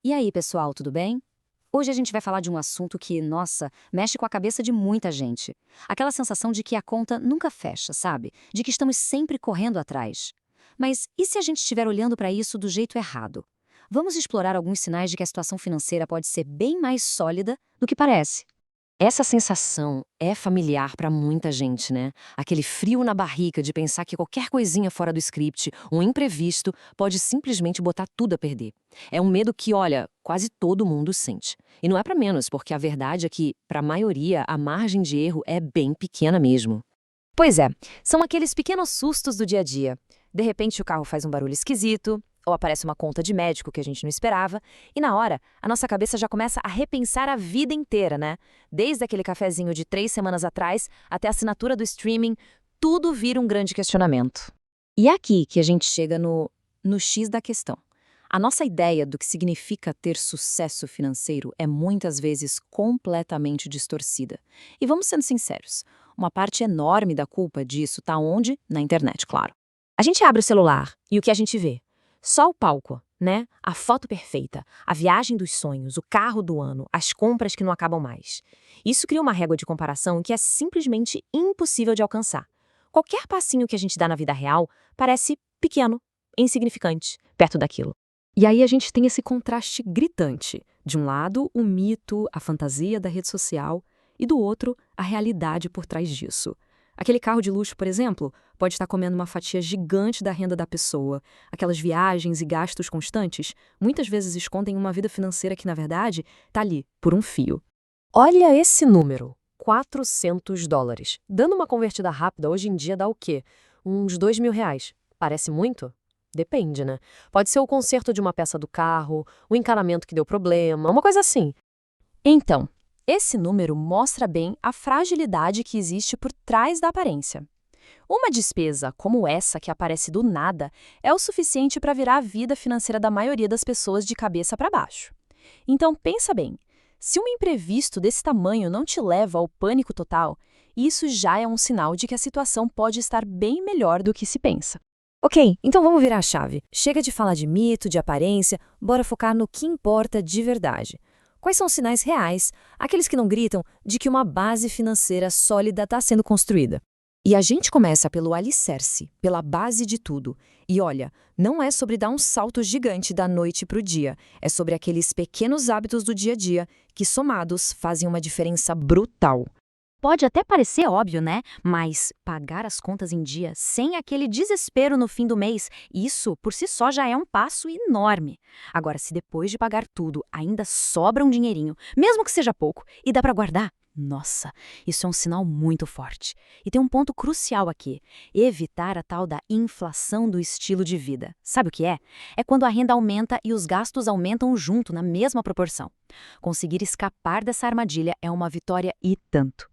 E aí, pessoal, tudo bem? Hoje a gente vai falar de um assunto que, nossa, mexe com a cabeça de muita gente. Aquela sensação de que a conta nunca fecha, sabe? De que estamos sempre correndo atrás. Mas e se a gente estiver olhando para isso do jeito errado? Vamos explorar alguns sinais de que a situação financeira pode ser bem mais sólida do que parece. Essa sensação é familiar para muita gente, né? Aquele frio na barriga de pensar que qualquer coisinha fora do script, um imprevisto, pode simplesmente botar tudo a perder. É um medo que, olha, quase todo mundo sente. E não é para menos, porque a verdade é que, para a maioria, a margem de erro é bem pequena mesmo. Pois é, são aqueles pequenos sustos do dia a dia. De repente o carro faz um barulho esquisito, ou aparece uma conta de médico que a gente não esperava, e na hora, a nossa cabeça já começa a repensar a vida inteira, né? Desde aquele cafezinho de 3 semanas atrás até a assinatura do streaming, tudo vira um grande questionamento. E é aqui que a gente chega no X da questão. A nossa ideia do que significa ter sucesso financeiro é muitas vezes completamente distorcida. E vamos sendo sinceros, uma parte enorme da culpa disso está onde? Na internet, claro. A gente abre o celular e o que a gente vê? Só o palco, né? A foto perfeita, a viagem dos sonhos, o carro do ano, as compras que não acabam mais. Isso cria uma régua de comparação que é simplesmente impossível de alcançar. Qualquer passinho que a gente dá na vida real parece pequeno, insignificante, perto daquilo. E aí a gente tem esse contraste gritante. De um lado, o mito, a fantasia da rede social, e do outro, a realidade por trás disso. Aquele carro de luxo, por exemplo, pode estar comendo uma fatia gigante da renda da pessoa. Aquelas viagens e gastos constantes, muitas vezes escondem uma vida financeira que, na verdade, está ali, por um fio. Olha esse número, US$ 400. Dando uma convertida rápida, hoje em dia dá o quê? Uns R$ 2.000. Parece muito? Depende, né? Pode ser o conserto de uma peça do carro, o encanamento que deu problema, uma coisa assim. Então, esse número mostra bem a fragilidade que existe por trás da aparência. Uma despesa como essa, que aparece do nada, é o suficiente para virar a vida financeira da maioria das pessoas de cabeça para baixo. Então, pensa bem, se um imprevisto desse tamanho não te leva ao pânico total, isso já é um sinal de que a situação pode estar bem melhor do que se pensa. Ok, então vamos virar a chave. Chega de falar de mito, de aparência, bora focar no que importa de verdade. Quais são os sinais reais, aqueles que não gritam, de que uma base financeira sólida está sendo construída? E a gente começa pelo alicerce, pela base de tudo. E olha, não é sobre dar um salto gigante da noite para o dia, é sobre aqueles pequenos hábitos do dia a dia que, somados, fazem uma diferença brutal. Pode até parecer óbvio, né? Mas pagar as contas em dia sem aquele desespero no fim do mês, isso por si só já é um passo enorme. Agora, se depois de pagar tudo ainda sobra um dinheirinho, mesmo que seja pouco, e dá para guardar, nossa, isso é um sinal muito forte. E tem um ponto crucial aqui: evitar a tal da inflação do estilo de vida. Sabe o que é? É quando a renda aumenta e os gastos aumentam junto, na mesma proporção. Conseguir escapar dessa armadilha é uma vitória e tanto.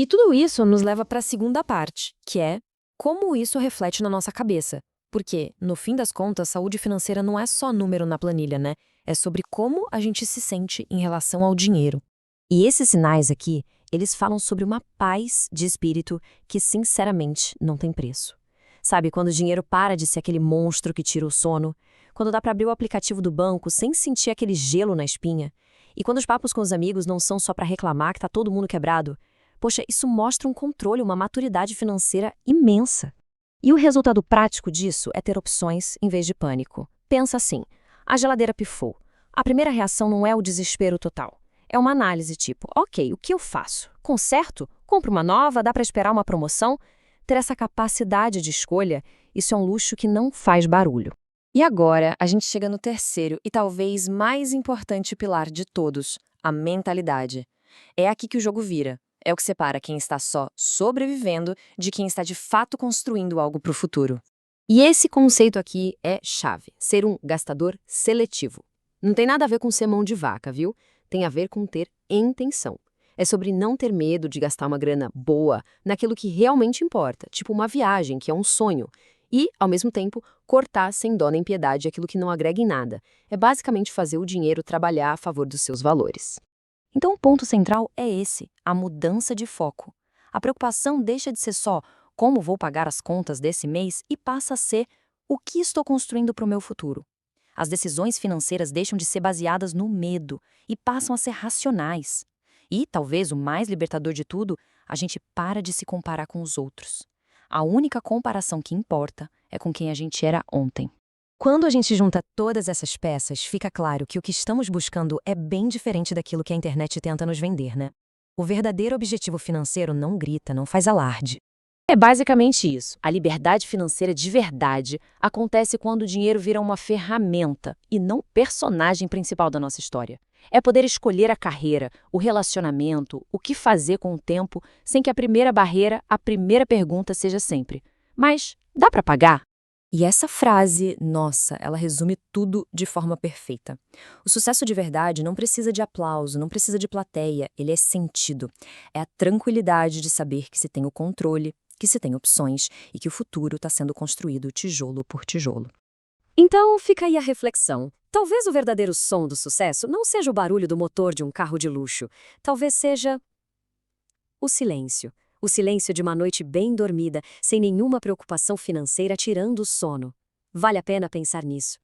E tudo isso nos leva para a segunda parte, que é como isso reflete na nossa cabeça. Porque, no fim das contas, saúde financeira não é só número na planilha, né? É sobre como a gente se sente em relação ao dinheiro. E esses sinais aqui, eles falam sobre uma paz de espírito que, sinceramente, não tem preço. Sabe, quando o dinheiro para de ser aquele monstro que tira o sono, quando dá para abrir o aplicativo do banco sem sentir aquele gelo na espinha, e quando os papos com os amigos não são só para reclamar que tá todo mundo quebrado. Poxa, isso mostra um controle, uma maturidade financeira imensa. E o resultado prático disso é ter opções em vez de pânico. Pensa assim, a geladeira pifou. A primeira reação não é o desespero total. É uma análise tipo, ok, o que eu faço? Conserto? Compro uma nova? Dá para esperar uma promoção? Ter essa capacidade de escolha, isso é um luxo que não faz barulho. E agora, a gente chega no terceiro e talvez mais importante pilar de todos, a mentalidade. É aqui que o jogo vira. É o que separa quem está só sobrevivendo de quem está de fato construindo algo para o futuro. E esse conceito aqui é chave, ser um gastador seletivo. Não tem nada a ver com ser mão de vaca, viu? Tem a ver com ter intenção. É sobre não ter medo de gastar uma grana boa naquilo que realmente importa, tipo uma viagem, que é um sonho. E, ao mesmo tempo, cortar sem dó nem piedade aquilo que não agrega em nada. É basicamente fazer o dinheiro trabalhar a favor dos seus valores. Então, o ponto central é esse, a mudança de foco. A preocupação deixa de ser só como vou pagar as contas desse mês e passa a ser o que estou construindo para o meu futuro. As decisões financeiras deixam de ser baseadas no medo e passam a ser racionais. E, talvez o mais libertador de tudo, a gente para de se comparar com os outros. A única comparação que importa é com quem a gente era ontem. Quando a gente junta todas essas peças, fica claro que o que estamos buscando é bem diferente daquilo que a internet tenta nos vender, né? O verdadeiro objetivo financeiro não grita, não faz alarde. É basicamente isso. A liberdade financeira de verdade acontece quando o dinheiro vira uma ferramenta e não o personagem principal da nossa história. É poder escolher a carreira, o relacionamento, o que fazer com o tempo, sem que a primeira barreira, a primeira pergunta seja sempre: mas dá para pagar? E essa frase, nossa, ela resume tudo de forma perfeita. O sucesso de verdade não precisa de aplauso, não precisa de plateia, ele é sentido. É a tranquilidade de saber que se tem o controle, que se tem opções e que o futuro está sendo construído tijolo por tijolo. Então, fica aí a reflexão. Talvez o verdadeiro som do sucesso não seja o barulho do motor de um carro de luxo. Talvez seja o silêncio. O silêncio de uma noite bem dormida, sem nenhuma preocupação financeira tirando o sono. Vale a pena pensar nisso.